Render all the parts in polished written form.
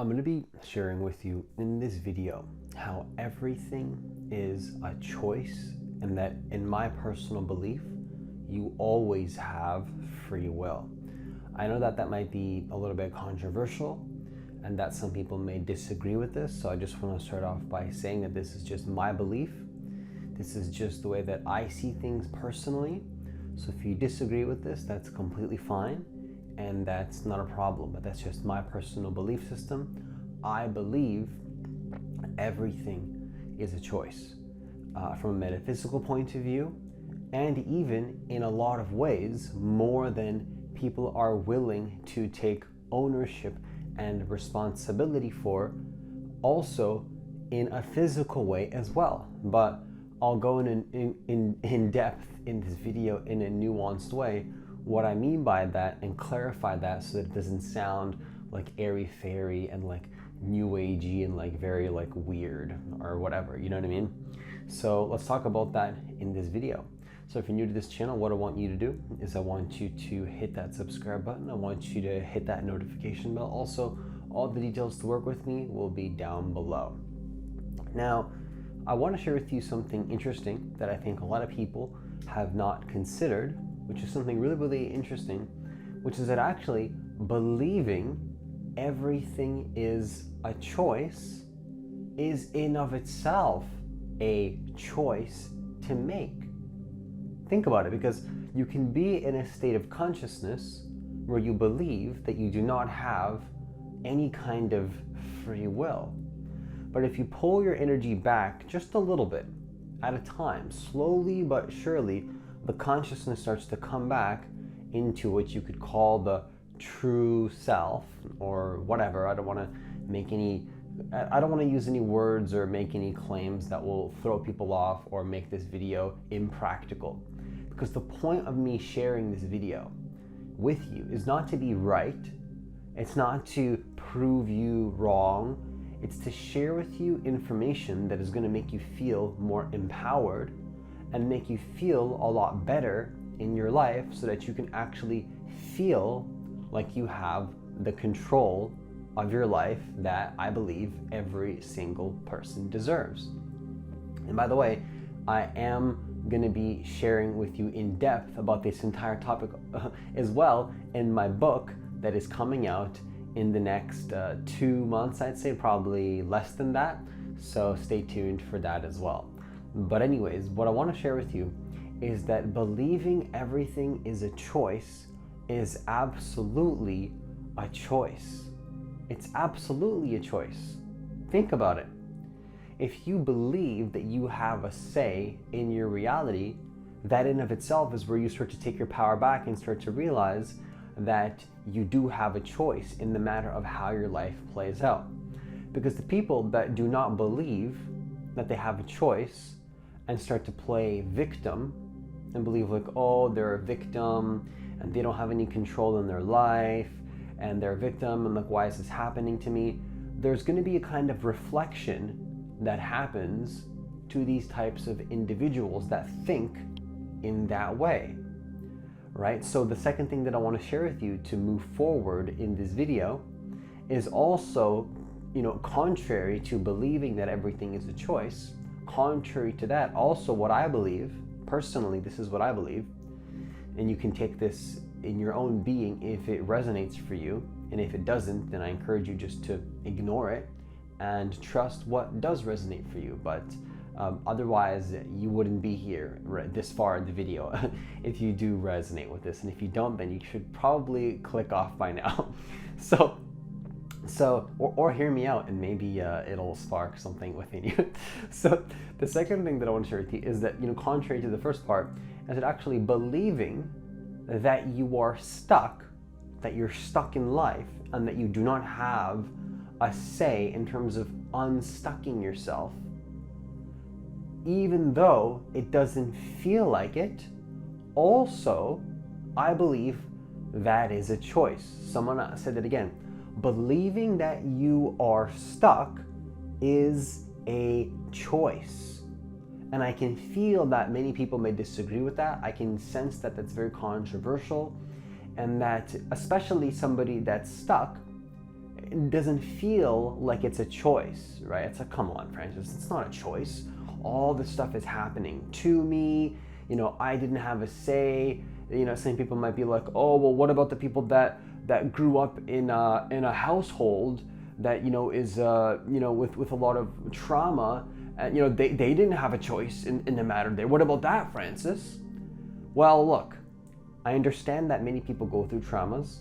I'm going to be sharing with you in this video how everything is a choice, and that in my personal belief, you always have free will. I know that might be a little bit controversial and that some people may disagree with this, so I just want to start off by saying that this is just my belief. This is just the way that I see things personally. So if you disagree with this, that's completely fine, and that's not a problem, but that's just my personal belief system. I believe everything is a choice from a metaphysical point of view, and even in a lot of ways more than people are willing to take ownership and responsibility for, also in a physical way as well. But I'll go in depth in this video in a nuanced way what I mean by that and clarify that so that it doesn't sound like airy-fairy and like new agey and like very like weird or whatever, you know what I mean? So let's talk about that in this video. So if you're new to this channel, what I want you to do is I want you to hit that subscribe button. I want you to hit that notification bell. Also, all the details to work with me will be down below. Now, I want to share with you something interesting that I think a lot of people have not considered, which is something really, really interesting, which is that actually believing everything is a choice is in of itself a choice to make. Think about it, because you can be in a state of consciousness where you believe that you do not have any kind of free will. But if you pull your energy back just a little bit at a time, slowly but surely, the consciousness starts to come back into what you could call the true self or whatever. I don't want to use any words or make any claims that will throw people off or make this video impractical. Because the point of me sharing this video with you is not to be right. It's not to prove you wrong. It's to share with you information that is going to make you feel more empowered and make you feel a lot better in your life so that you can actually feel like you have the control of your life that I believe every single person deserves. And by the way, I am going to be sharing with you in depth about this entire topic as well in my book that is coming out in the next 2 months, I'd say, probably less than that. So stay tuned for that as well. But anyways, what I want to share with you is that believing everything is a choice is absolutely a choice. It's absolutely a choice. Think about it. If you believe that you have a say in your reality, that in of itself is where you start to take your power back and start to realize that you do have a choice in the matter of how your life plays out. Because the people that do not believe that they have a choice and start to play victim and believe like, oh, they're a victim and they don't have any control in their life and they're a victim and like, why is this happening to me? There's going to be a kind of reflection that happens to these types of individuals that think in that way, right? So the second thing that I want to share with you to move forward in this video is also, contrary to believing that everything is a choice, contrary to that, also what I believe, personally, this is what I believe, and you can take this in your own being if it resonates for you, and if it doesn't, then I encourage you just to ignore it and trust what does resonate for you. But otherwise, you wouldn't be here this far in the video if you do resonate with this. And if you don't, then you should probably click off by now. Or hear me out and maybe it'll spark something within you. So the second thing that I want to share with you is that, contrary to the first part, is that actually believing that you are stuck, that you're stuck in life and that you do not have a say in terms of unstucking yourself, even though it doesn't feel like it, also, I believe that is a choice. Someone said it again. Believing that you are stuck is a choice. And I can feel that many people may disagree with that. I can sense that that's very controversial, and that especially somebody that's stuck it doesn't feel like it's a choice, right? It's like, come on, Francis, it's not a choice. All this stuff is happening to me. I didn't have a say. Some people might be like, oh, well, what about the people that grew up in a household that is with a lot of trauma, and they didn't have a choice in the matter there. What about that, Francis? Well, look, I understand that many people go through traumas.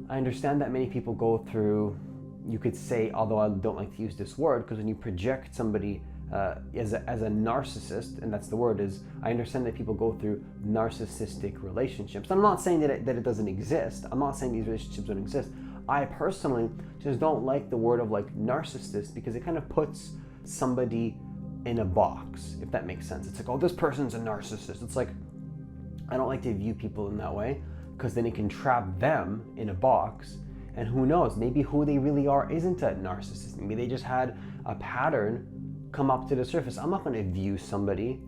I understand that many people go through, you could say, although I don't like to use this word, because when you project somebody as a narcissist, and that's the word, is I understand that people go through narcissistic relationships. I'm not saying that it doesn't exist. I'm not saying these relationships don't exist. I personally just don't like the word of like narcissist, because it kind of puts somebody in a box, if that makes sense. It's like, oh, this person's a narcissist. It's like, I don't like to view people in that way, because then it can trap them in a box, and who knows, maybe who they really are isn't a narcissist. Maybe they just had a pattern come up to the surface. I'm not going to view somebody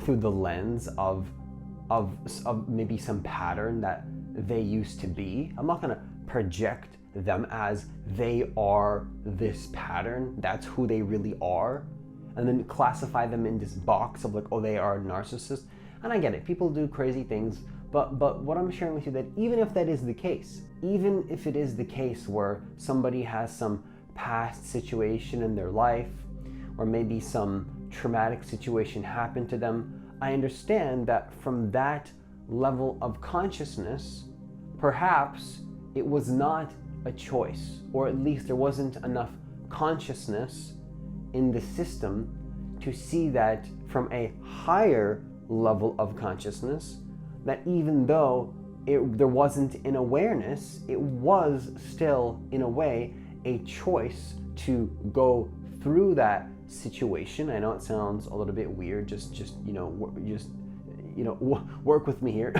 through the lens of maybe some pattern that they used to be. I'm not going to project them as they are this pattern, that's who they really are, and then classify them in this box of like, oh, they are a narcissist. And I get it, people do crazy things, but what I'm sharing with you, that even if that is the case, even if it is the case where somebody has some past situation in their life, or maybe some traumatic situation happened to them, I understand that from that level of consciousness, perhaps it was not a choice, or at least there wasn't enough consciousness in the system to see that from a higher level of consciousness, that even though there wasn't an awareness, it was still, in a way, a choice to go through that situation. I know it sounds a little bit weird, just work with me here.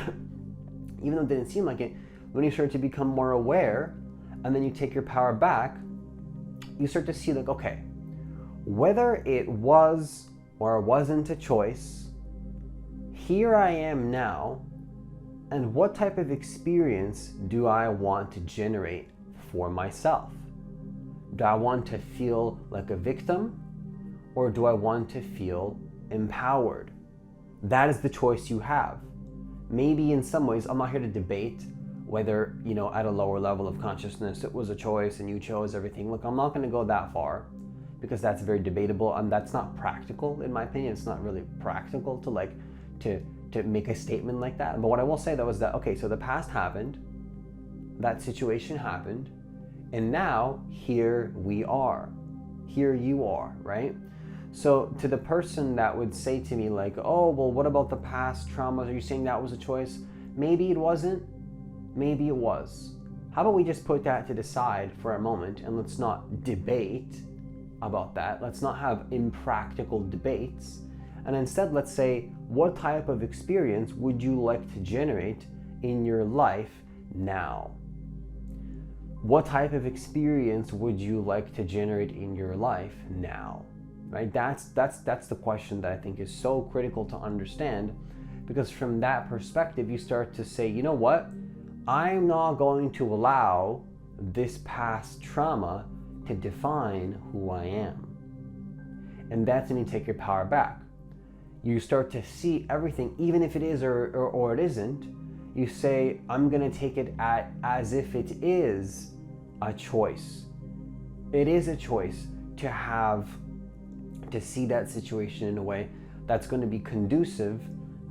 Even though it didn't seem like it, when you start to become more aware, and then you take your power back, you start to see like, okay, whether it was or wasn't a choice, here I am now, and what type of experience do I want to generate for myself? Do I want to feel like a victim, or do I want to feel empowered? That is the choice you have. Maybe in some ways, I'm not here to debate whether, at a lower level of consciousness, it was a choice and you chose everything. Look, I'm not going to go that far, because that's very debatable, and that's not practical, in my opinion. It's not really practical to make a statement like that. But what I will say, though, is that, okay, so the past happened, that situation happened, and now here we are. Here you are, right? So to the person that would say to me like, oh, well, what about the past traumas? Are you saying that was a choice? Maybe it wasn't, maybe it was. How about we just put that to the side for a moment, and let's not debate about that. Let's not have impractical debates. And instead, let's say, what type of experience would you like to generate in your life now? What type of experience would you like to generate in your life now? Right? That's the question that I think is so critical to understand, because from that perspective, you start to say, you know what? I'm not going to allow this past trauma to define who I am. And that's when you take your power back. You start to see everything, even if it is or it isn't. You say, I'm going to take it as if it is a choice. It is a choice to see that situation in a way that's going to be conducive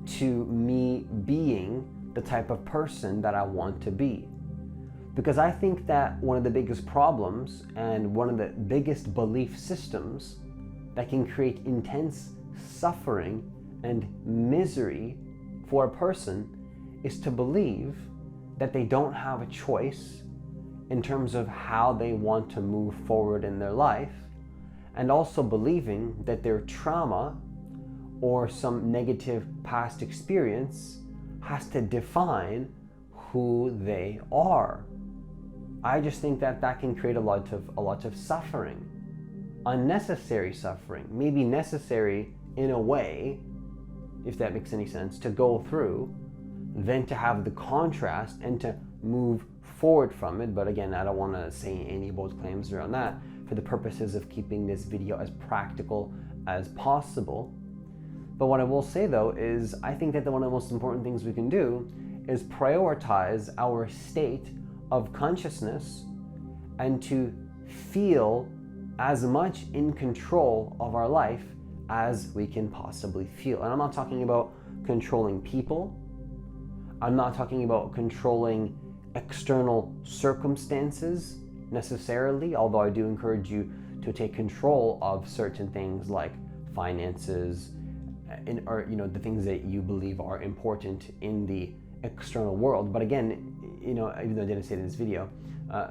to me being the type of person that I want to be. Because I think that one of the biggest problems and one of the biggest belief systems that can create intense suffering and misery for a person is to believe that they don't have a choice in terms of how they want to move forward in their life, and also believing that their trauma or some negative past experience has to define who they are. I just think that can create a lot of suffering, unnecessary suffering, maybe necessary in a way, if that makes any sense, to go through, than to have the contrast and to move forward from it. But again, I don't want to say any bold claims around that for the purposes of keeping this video as practical as possible. But what I will say though is I think that one of the most important things we can do is prioritize our state of consciousness and to feel as much in control of our life as we can possibly feel. And I'm not talking about controlling people. I'm not talking about controlling external circumstances necessarily, although I do encourage you to take control of certain things like finances, or the things that you believe are important in the external world. But again, even though I didn't say it in this video,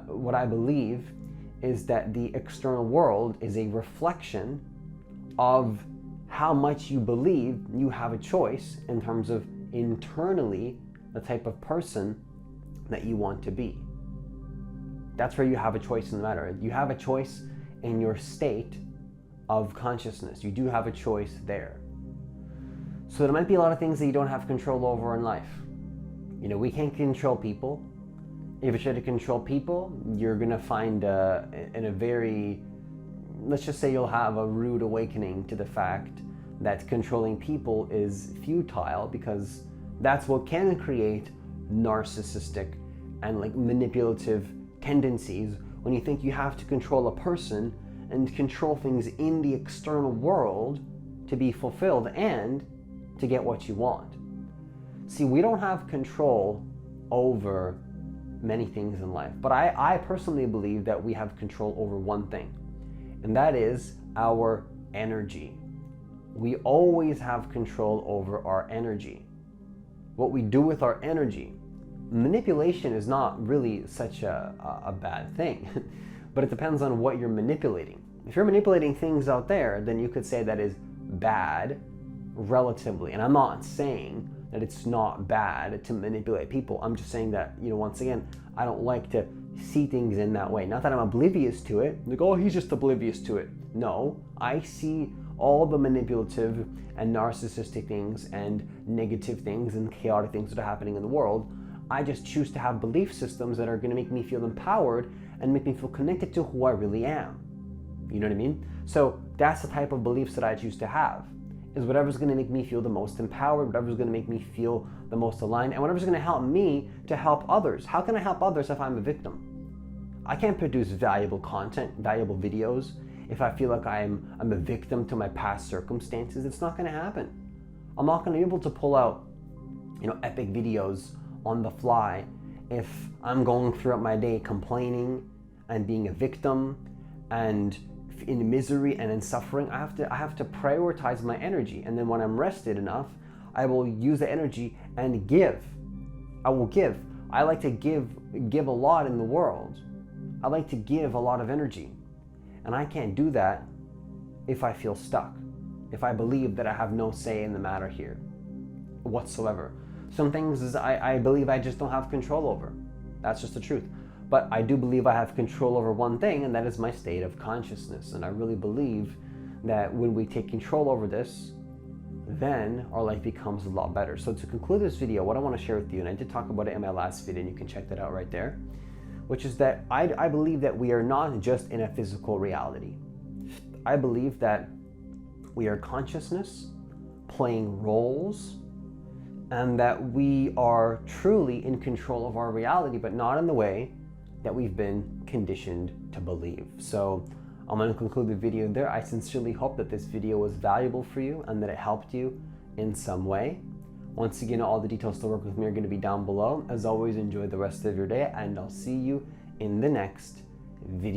what I believe is that the external world is a reflection of how much you believe you have a choice in terms of internally the type of person that you want to be. That's where you have a choice in the matter. You have a choice in your state of consciousness. You do have a choice there. So there might be a lot of things that you don't have control over in life. We can't control people. If you try to control people, you're gonna find let's just say you'll have a rude awakening to the fact that controlling people is futile, because that's what can create narcissistic and manipulative tendencies when you think you have to control a person and control things in the external world to be fulfilled and to get what you want. See, we don't have control over many things in life, but I personally believe that we have control over one thing, and that is our energy. We always have control over our energy. What we do with our energy. Manipulation is not really such a bad thing, but it depends on what you're manipulating. If you're manipulating things out there, then you could say that is bad relatively. And I'm not saying that it's not bad to manipulate people. I'm just saying that, once again, I don't like to see things in that way. Not that I'm oblivious to it. Oh, he's just oblivious to it. No, I see all the manipulative and narcissistic things and negative things and chaotic things that are happening in the world. I just choose to have belief systems that are going to make me feel empowered and make me feel connected to who I really am. You know what I mean? So that's the type of beliefs that I choose to have, is whatever's going to make me feel the most empowered, whatever's going to make me feel the most aligned, and whatever's going to help me to help others. How can I help others if I'm a victim? I can't produce valuable content, valuable videos, if I feel like I'm a victim to my past circumstances. It's not going to happen. I'm not going to be able to pull out, epic videos on the fly if I'm going throughout my day complaining and being a victim and in misery and in suffering. I have to prioritize my energy, and then when I'm rested enough, I will use the energy and give. I will give. I like to give a lot in the world. I like to give a lot of energy, and I can't do that if I feel stuck, if I believe that I have no say in the matter here whatsoever. Some things I believe I just don't have control over. That's just the truth. But I do believe I have control over one thing, and that is my state of consciousness. And I really believe that when we take control over this, then our life becomes a lot better. So to conclude this video, what I want to share with you, and I did talk about it in my last video, and you can check that out right there, which is that I believe that we are not just in a physical reality. I believe that we are consciousness playing roles, and that we are truly in control of our reality, but not in the way that we've been conditioned to believe. So I'm going to conclude the video there. I sincerely hope that this video was valuable for you and that it helped you in some way. Once again, all the details to work with me are going to be down below. As always, enjoy the rest of your day, and I'll see you in the next video.